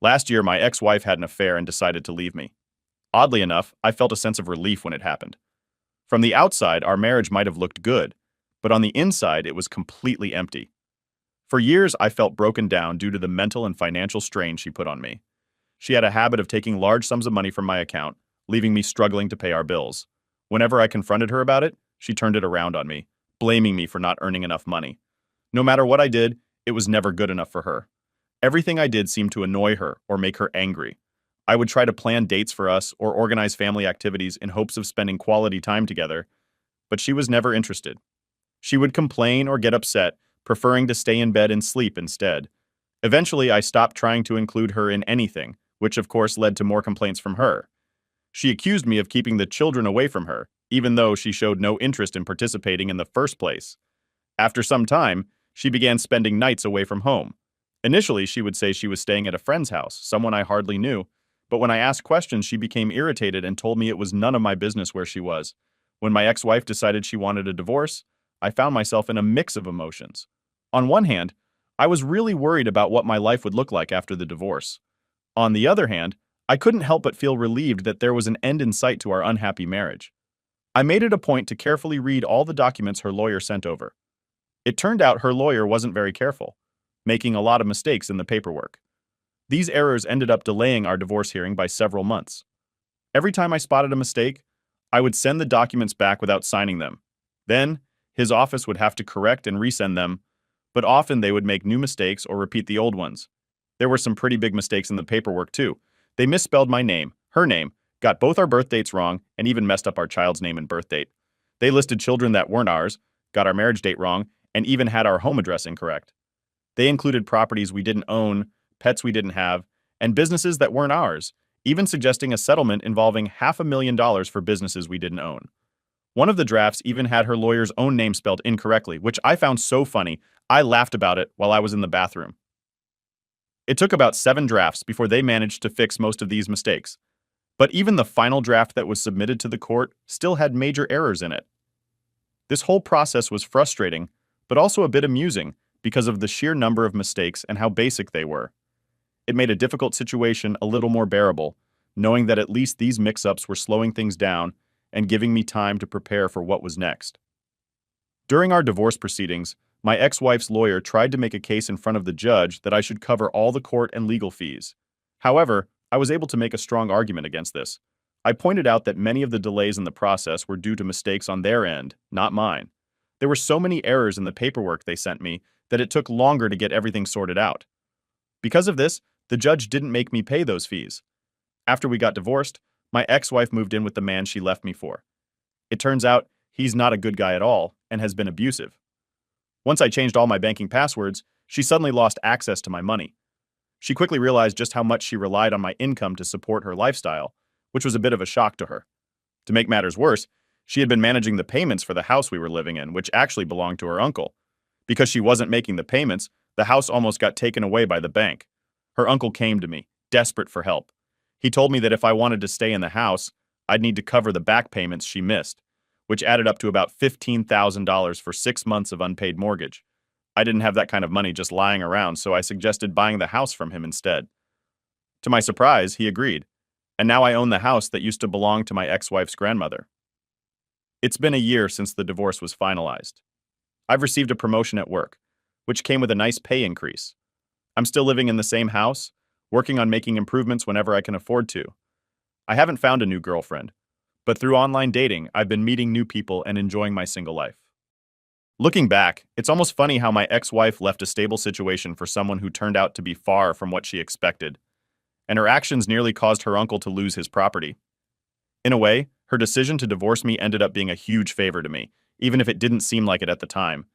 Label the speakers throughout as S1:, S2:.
S1: Last year, my ex-wife had an affair and decided to leave me. Oddly enough, I felt a sense of relief when it happened. From the outside, our marriage might have looked good, but on the inside, it was completely empty. For years, I felt broken down due to the mental and financial strain she put on me. She had a habit of taking large sums of money from my account, leaving me struggling to pay our bills. Whenever I confronted her about it, she turned it around on me, blaming me for not earning enough money. No matter what I did, it was never good enough for her. Everything I did seemed to annoy her or make her angry. I would try to plan dates for us or organize family activities in hopes of spending quality time together, but she was never interested. She would complain or get upset, preferring to stay in bed and sleep instead. Eventually, I stopped trying to include her in anything, which of course led to more complaints from her. She accused me of keeping the children away from her, even though she showed no interest in participating in the first place. After some time, she began spending nights away from home. Initially, she would say she was staying at a friend's house, someone I hardly knew, but when I asked questions, she became irritated and told me it was none of my business where she was. When my ex-wife decided she wanted a divorce, I found myself in a mix of emotions. On one hand, I was really worried about what my life would look like after the divorce. On the other hand, I couldn't help but feel relieved that there was an end in sight to our unhappy marriage. I made it a point to carefully read all the documents her lawyer sent over. It turned out her lawyer wasn't very careful, making a lot of mistakes in the paperwork. These errors ended up delaying our divorce hearing by several months. Every time I spotted a mistake, I would send the documents back without signing them. Then, his office would have to correct and resend them, but often they would make new mistakes or repeat the old ones. There were some pretty big mistakes in the paperwork too. They misspelled my name, her name, got both our birth dates wrong, and even messed up our child's name and birth date. They listed children that weren't ours, got our marriage date wrong, and even had our home address incorrect. They included properties we didn't own, pets we didn't have, and businesses that weren't ours, even suggesting a settlement involving $500,000 for businesses we didn't own. One of the drafts even had her lawyer's own name spelled incorrectly, which I found so funny, I laughed about it while I was in the bathroom. It took about 7 drafts before they managed to fix most of these mistakes. But even the final draft that was submitted to the court still had major errors in it. This whole process was frustrating, but also a bit amusing because of the sheer number of mistakes and how basic they were. It made a difficult situation a little more bearable, knowing that at least these mix-ups were slowing things down and giving me time to prepare for what was next. During our divorce proceedings, my ex-wife's lawyer tried to make a case in front of the judge that I should cover all the court and legal fees. However, I was able to make a strong argument against this. I pointed out that many of the delays in the process were due to mistakes on their end, not mine. There were so many errors in the paperwork they sent me that it took longer to get everything sorted out. Because of this, the judge didn't make me pay those fees. After we got divorced, my ex-wife moved in with the man she left me for. It turns out he's not a good guy at all and has been abusive. Once I changed all my banking passwords, she suddenly lost access to my money. She quickly realized just how much she relied on my income to support her lifestyle, which was a bit of a shock to her. To make matters worse, she had been managing the payments for the house we were living in, which actually belonged to her uncle. Because she wasn't making the payments, the house almost got taken away by the bank. Her uncle came to me, desperate for help. He told me that if I wanted to stay in the house, I'd need to cover the back payments she missed, which added up to about $15,000 for 6 months of unpaid mortgage. I didn't have that kind of money just lying around, so I suggested buying the house from him instead. To my surprise, he agreed, and now I own the house that used to belong to my ex-wife's grandmother. It's been a year since the divorce was finalized. I've received a promotion at work, which came with a nice pay increase. I'm still living in the same house, working on making improvements whenever I can afford to. I haven't found a new girlfriend, but through online dating, I've been meeting new people and enjoying my single life. Looking back, it's almost funny how my ex-wife left a stable situation for someone who turned out to be far from what she expected, and her actions nearly caused her uncle to lose his property. In a way, her decision to divorce me ended up being a huge favor to me, even if it didn't seem like it at the time.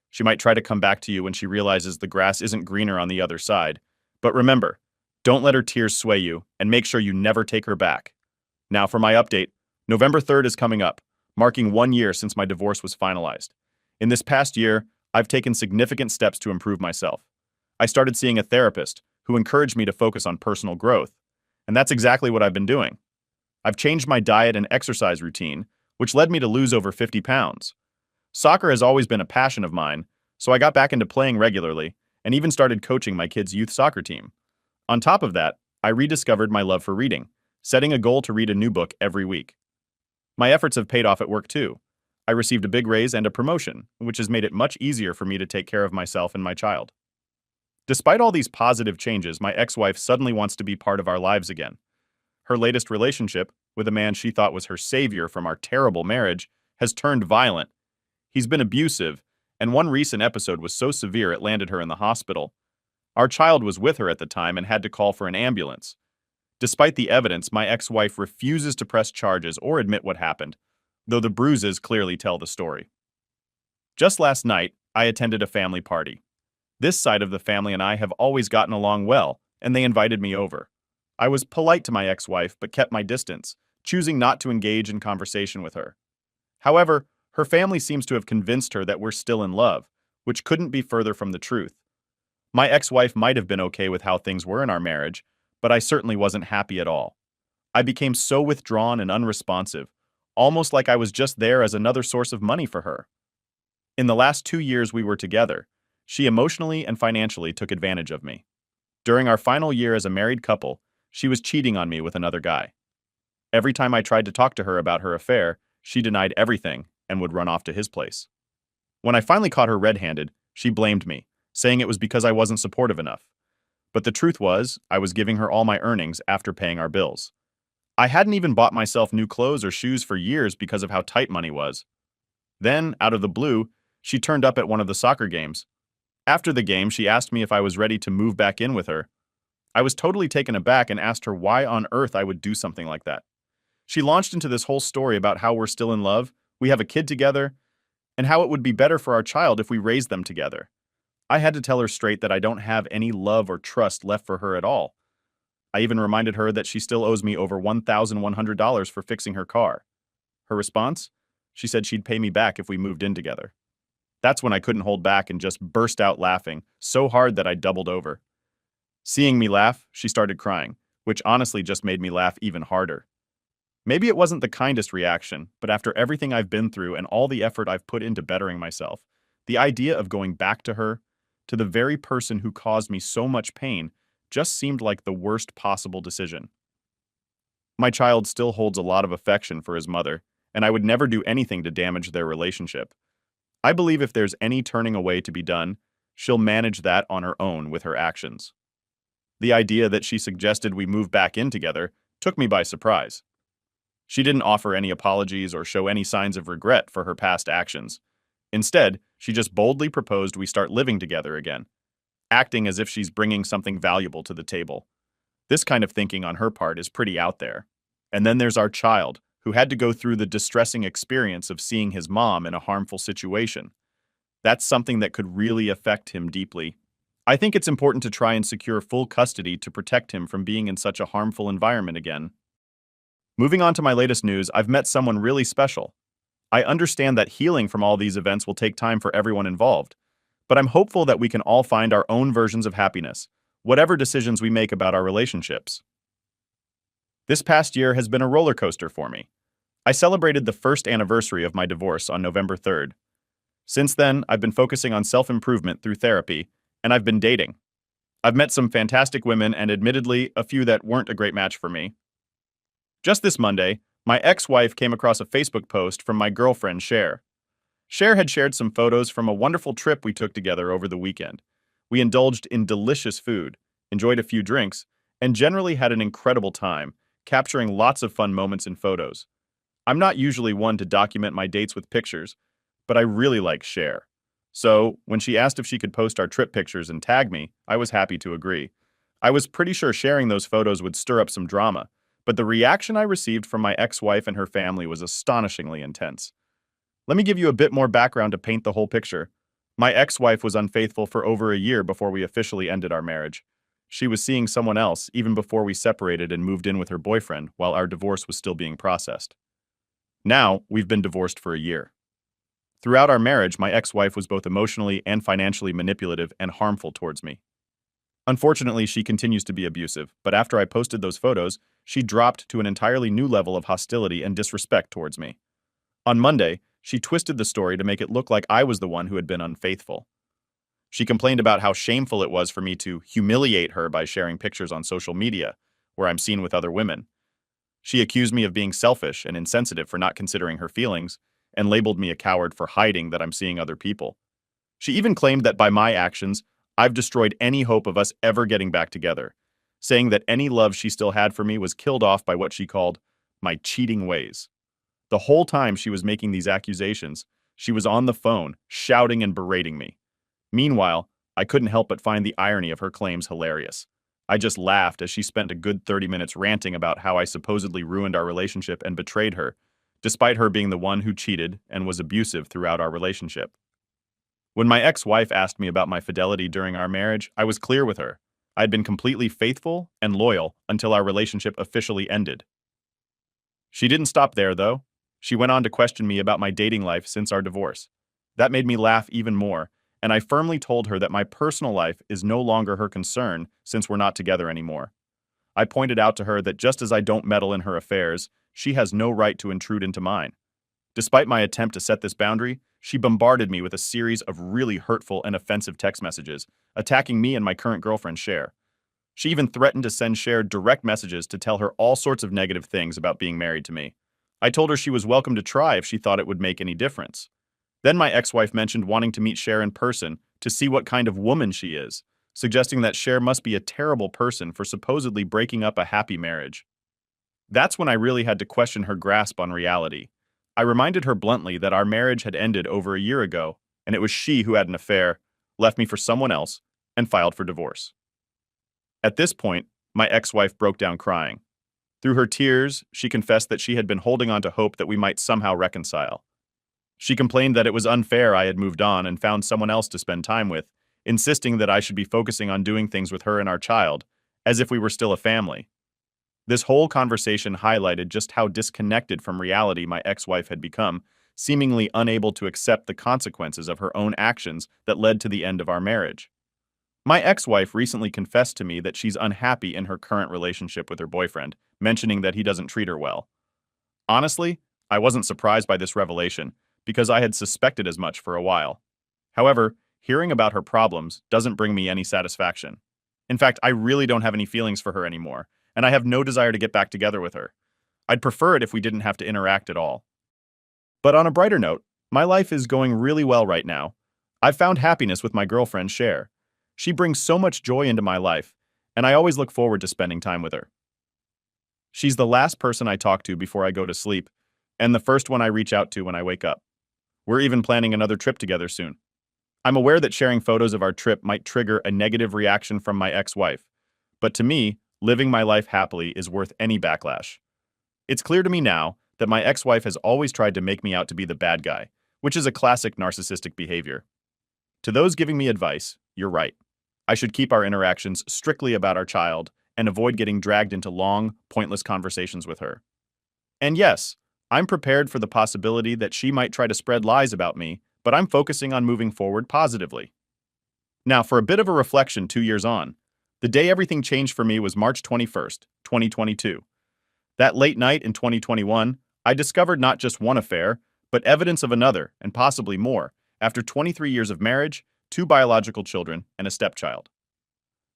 S1: She might try to come back to you when she realizes the grass isn't greener on the other side. But remember, don't let her tears sway you, and make sure you never take her back. Now for my update. November 3rd is coming up, marking 1 year since my divorce was finalized. In this past year, I've taken significant steps to improve myself. I started seeing a therapist who encouraged me to focus on personal growth, and that's exactly what I've been doing. I've changed my diet and exercise routine, which led me to lose over 50 pounds. Soccer has always been a passion of mine, so I got back into playing regularly and even started coaching my kids' youth soccer team. On top of that, I rediscovered my love for reading, setting a goal to read a new book every week. My efforts have paid off at work too. I received a big raise and a promotion, which has made it much easier for me to take care of myself and my child. Despite all these positive changes, my ex-wife suddenly wants to be part of our lives again. Her latest relationship, with a man she thought was her savior from our terrible marriage, has turned violent. He's been abusive, and one recent episode was so severe it landed her in the hospital. Our child was with her at the time and had to call for an ambulance. Despite the evidence, my ex-wife refuses to press charges or admit what happened, though the bruises clearly tell the story. Just last night, I attended a family party. This side of the family and I have always gotten along well, and they invited me over. I was polite to my ex-wife but kept my distance, choosing not to engage in conversation with her. However, her family seems to have convinced her that we're still in love, which couldn't be further from the truth. My ex-wife might have been okay with how things were in our marriage, but I certainly wasn't happy at all. I became so withdrawn and unresponsive, almost like I was just there as another source of money for her. In the last 2 years we were together, she emotionally and financially took advantage of me. During our final year as a married couple, she was cheating on me with another guy. Every time I tried to talk to her about her affair, she denied everything and would run off to his place. When I finally caught her red-handed, she blamed me, saying it was because I wasn't supportive enough. But the truth was, I was giving her all my earnings after paying our bills. I hadn't even bought myself new clothes or shoes for years because of how tight money was. Then, out of the blue, she turned up at one of the soccer games. After the game, she asked me if I was ready to move back in with her. I was totally taken aback and asked her why on earth I would do something like that. She launched into this whole story about how we're still in love, we have a kid together, and how it would be better for our child if we raised them together. I had to tell her straight that I don't have any love or trust left for her at all. I even reminded her that she still owes me over $1,100 for fixing her car. Her response? She said she'd pay me back if we moved in together. That's when I couldn't hold back and just burst out laughing, so hard that I doubled over. Seeing me laugh, she started crying, which honestly just made me laugh even harder. Maybe it wasn't the kindest reaction, but after everything I've been through and all the effort I've put into bettering myself, the idea of going back to her, to the very person who caused me so much pain, just seemed like the worst possible decision. My child still holds a lot of affection for his mother, and I would never do anything to damage their relationship. I believe if there's any turning away to be done, she'll manage that on her own with her actions. The idea that she suggested we move back in together took me by surprise. She didn't offer any apologies or show any signs of regret for her past actions. Instead, she just boldly proposed we start living together again, acting as if she's bringing something valuable to the table. This kind of thinking on her part is pretty out there. And then there's our child, who had to go through the distressing experience of seeing his mom in a harmful situation. That's something that could really affect him deeply. I think it's important to try and secure full custody to protect him from being in such a harmful environment again. Moving on to my latest news, I've met someone really special. I understand that healing from all these events will take time for everyone involved, but I'm hopeful that we can all find our own versions of happiness, whatever decisions we make about our relationships. This past year has been a roller coaster for me. I celebrated the first anniversary of my divorce on November 3rd. Since then, I've been focusing on self-improvement through therapy, and I've been dating. I've met some fantastic women and admittedly a few that weren't a great match for me. Just this Monday, my ex-wife came across a Facebook post from my girlfriend, Cher. Cher had shared some photos from a wonderful trip we took together over the weekend. We indulged in delicious food, enjoyed a few drinks, and generally had an incredible time, capturing lots of fun moments in photos. I'm not usually one to document my dates with pictures, but I really like Cher. So, when she asked if she could post our trip pictures and tag me, I was happy to agree. I was pretty sure sharing those photos would stir up some drama, but the reaction I received from my ex-wife and her family was astonishingly intense. Let me give you a bit more background to paint the whole picture. My ex-wife was unfaithful for over a year before we officially ended our marriage. She was seeing someone else even before we separated and moved in with her boyfriend while our divorce was still being processed. Now, we've been divorced for a year. Throughout our marriage, my ex-wife was both emotionally and financially manipulative and harmful towards me. Unfortunately, she continues to be abusive, but after I posted those photos, she dropped to an entirely new level of hostility and disrespect towards me. On Monday, she twisted the story to make it look like I was the one who had been unfaithful. She complained about how shameful it was for me to humiliate her by sharing pictures on social media, where I'm seen with other women. She accused me of being selfish and insensitive for not considering her feelings, and labeled me a coward for hiding that I'm seeing other people. She even claimed that by my actions, I've destroyed any hope of us ever getting back together, saying that any love she still had for me was killed off by what she called my cheating ways. The whole time she was making these accusations, she was on the phone, shouting and berating me. Meanwhile, I couldn't help but find the irony of her claims hilarious. I just laughed as she spent a good 30 minutes ranting about how I supposedly ruined our relationship and betrayed her, despite her being the one who cheated and was abusive throughout our relationship. When my ex-wife asked me about my fidelity during our marriage, I was clear with her. I had been completely faithful and loyal until our relationship officially ended. She didn't stop there, though. She went on to question me about my dating life since our divorce. That made me laugh even more, and I firmly told her that my personal life is no longer her concern since we're not together anymore. I pointed out to her that just as I don't meddle in her affairs, she has no right to intrude into mine. Despite my attempt to set this boundary, she bombarded me with a series of really hurtful and offensive text messages, attacking me and my current girlfriend, Cher. She even threatened to send Cher direct messages to tell her all sorts of negative things about being married to me. I told her she was welcome to try if she thought it would make any difference. Then my ex-wife mentioned wanting to meet Cher in person to see what kind of woman she is, suggesting that Cher must be a terrible person for supposedly breaking up a happy marriage. That's when I really had to question her grasp on reality. I reminded her bluntly that our marriage had ended over a year ago, and it was she who had an affair, left me for someone else, and filed for divorce. At this point, my ex-wife broke down crying. Through her tears, she confessed that she had been holding on to hope that we might somehow reconcile. She complained that it was unfair I had moved on and found someone else to spend time with, insisting that I should be focusing on doing things with her and our child, as if we were still a family. This whole conversation highlighted just how disconnected from reality my ex-wife had become, seemingly unable to accept the consequences of her own actions that led to the end of our marriage. My ex-wife recently confessed to me that she's unhappy in her current relationship with her boyfriend, mentioning that he doesn't treat her well. Honestly, I wasn't surprised by this revelation, because I had suspected as much for a while. However, hearing about her problems doesn't bring me any satisfaction. In fact, I really don't have any feelings for her anymore, and I have no desire to get back together with her. I'd prefer it if we didn't have to interact at all. But on a brighter note, my life is going really well right now. I've found happiness with my girlfriend, Cher. She brings so much joy into my life, and I always look forward to spending time with her. She's the last person I talk to before I go to sleep, and the first one I reach out to when I wake up. We're even planning another trip together soon. I'm aware that sharing photos of our trip might trigger a negative reaction from my ex-wife, but to me, living my life happily is worth any backlash. It's clear to me now that my ex-wife has always tried to make me out to be the bad guy, which is a classic narcissistic behavior. To those giving me advice, you're right. I should keep our interactions strictly about our child and avoid getting dragged into long, pointless conversations with her. And yes, I'm prepared for the possibility that she might try to spread lies about me, but I'm focusing on moving forward positively. Now, for a bit of a reflection 2 years on, the day everything changed for me was March 21st, 2022. That late night in 2021, I discovered not just one affair, but evidence of another, and possibly more, after 23 years of marriage, 2 biological children, and a stepchild.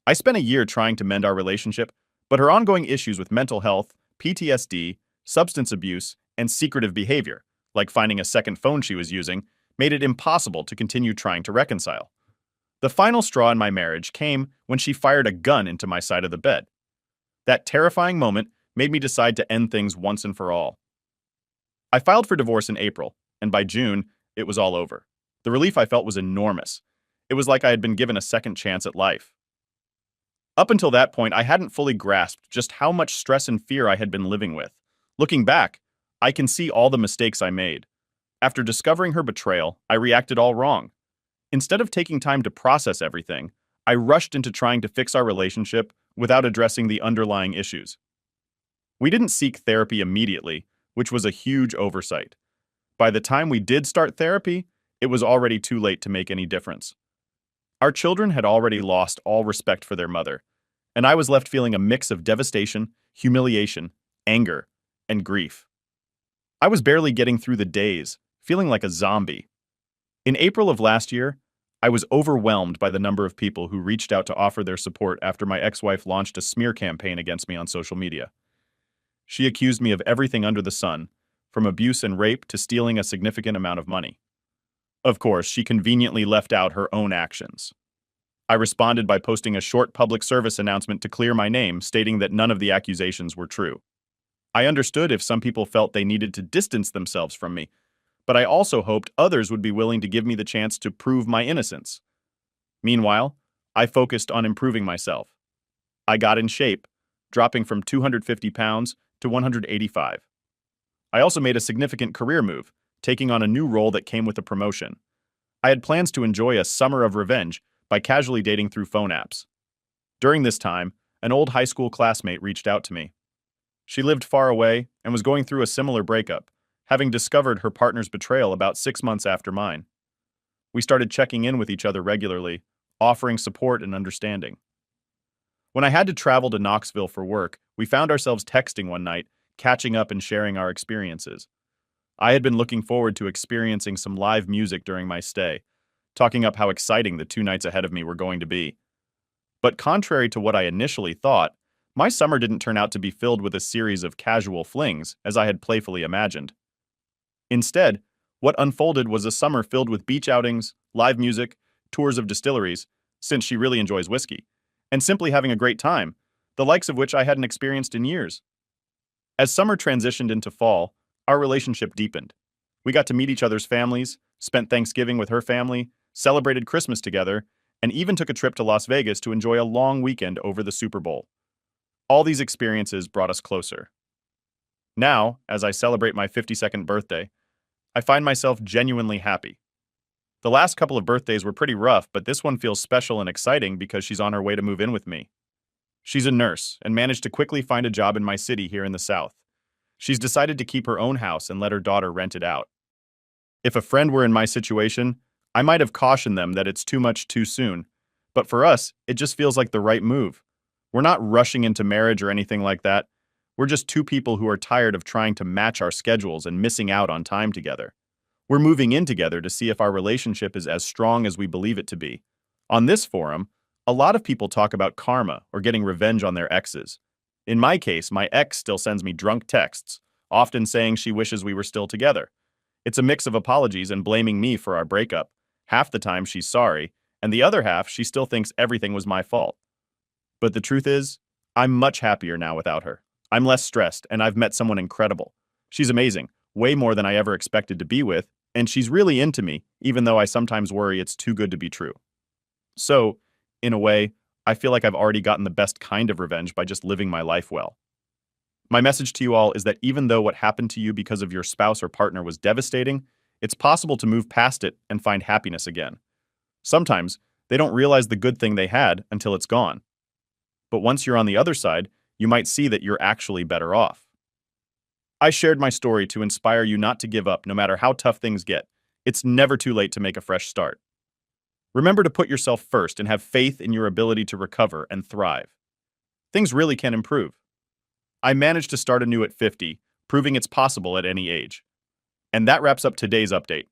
S1: I spent a year trying to mend our relationship, but her ongoing issues with mental health, PTSD, substance abuse, and secretive behavior, like finding a second phone she was using, made it impossible to continue trying to reconcile. The final straw in my marriage came when she fired a gun into my side of the bed. That terrifying moment made me decide to end things once and for all. I filed for divorce in April, and by June, it was all over. The relief I felt was enormous. It was like I had been given a second chance at life. Up until that point, I hadn't fully grasped just how much stress and fear I had been living with. Looking back, I can see all the mistakes I made. After discovering her betrayal, I reacted all wrong. Instead of taking time to process everything, I rushed into trying to fix our relationship without addressing the underlying issues. We didn't seek therapy immediately, which was a huge oversight. By the time we did start therapy, it was already too late to make any difference. Our children had already lost all respect for their mother, and I was left feeling a mix of devastation, humiliation, anger, and grief. I was barely getting through the days, feeling like a zombie. In April of last year, I was overwhelmed by the number of people who reached out to offer their support after my ex-wife launched a smear campaign against me on social media. She accused me of everything under the sun, from abuse and rape to stealing a significant amount of money. Of course, she conveniently left out her own actions. I responded by posting a short public service announcement to clear my name, stating that none of the accusations were true. I understood if some people felt they needed to distance themselves from me, but I also hoped others would be willing to give me the chance to prove my innocence. Meanwhile, I focused on improving myself. I got in shape, dropping from 250 pounds to 185. I also made a significant career move, taking on a new role that came with a promotion. I had plans to enjoy a summer of revenge by casually dating through phone apps. During this time, an old high school classmate reached out to me. She lived far away and was going through a similar breakup, having discovered her partner's betrayal about 6 months after mine. We started checking in with each other regularly, offering support and understanding. When I had to travel to Knoxville for work, we found ourselves texting one night, catching up and sharing our experiences. I had been looking forward to experiencing some live music during my stay, talking up how exciting the 2 nights ahead of me were going to be. But contrary to what I initially thought, my summer didn't turn out to be filled with a series of casual flings, as I had playfully imagined. Instead, what unfolded was a summer filled with beach outings, live music, tours of distilleries, since she really enjoys whiskey, and simply having a great time, the likes of which I hadn't experienced in years. As summer transitioned into fall, our relationship deepened. We got to meet each other's families, spent Thanksgiving with her family, celebrated Christmas together, and even took a trip to Las Vegas to enjoy a long weekend over the Super Bowl. All these experiences brought us closer. Now, as I celebrate my 52nd birthday, I find myself genuinely happy. The last couple of birthdays were pretty rough, but this one feels special and exciting because she's on her way to move in with me. She's a nurse and managed to quickly find a job in my city here in the South. She's decided to keep her own house and let her daughter rent it out. If a friend were in my situation, I might have cautioned them that it's too much too soon, but for us, it just feels like the right move. We're not rushing into marriage or anything like that. We're just 2 people who are tired of trying to match our schedules and missing out on time together. We're moving in together to see if our relationship is as strong as we believe it to be. On this forum, a lot of people talk about karma or getting revenge on their exes. In my case, my ex still sends me drunk texts, often saying she wishes we were still together. It's a mix of apologies and blaming me for our breakup. Half the time she's sorry, and the other half she still thinks everything was my fault. But the truth is, I'm much happier now without her. I'm less stressed, and I've met someone incredible. She's amazing, way more than I ever expected to be with, and she's really into me, even though I sometimes worry it's too good to be true. So, in a way, I feel like I've already gotten the best kind of revenge by just living my life well. My message to you all is that even though what happened to you because of your spouse or partner was devastating, it's possible to move past it and find happiness again. Sometimes, they don't realize the good thing they had until it's gone. But once you're on the other side, you might see that you're actually better off. I shared my story to inspire you not to give up no matter how tough things get. It's never too late to make a fresh start. Remember to put yourself first and have faith in your ability to recover and thrive. Things really can improve. I managed to start anew at 50, proving it's possible at any age. And that wraps up today's update.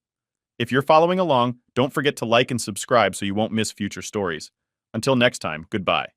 S1: If you're following along, don't forget to like and subscribe so you won't miss future stories. Until next time, goodbye.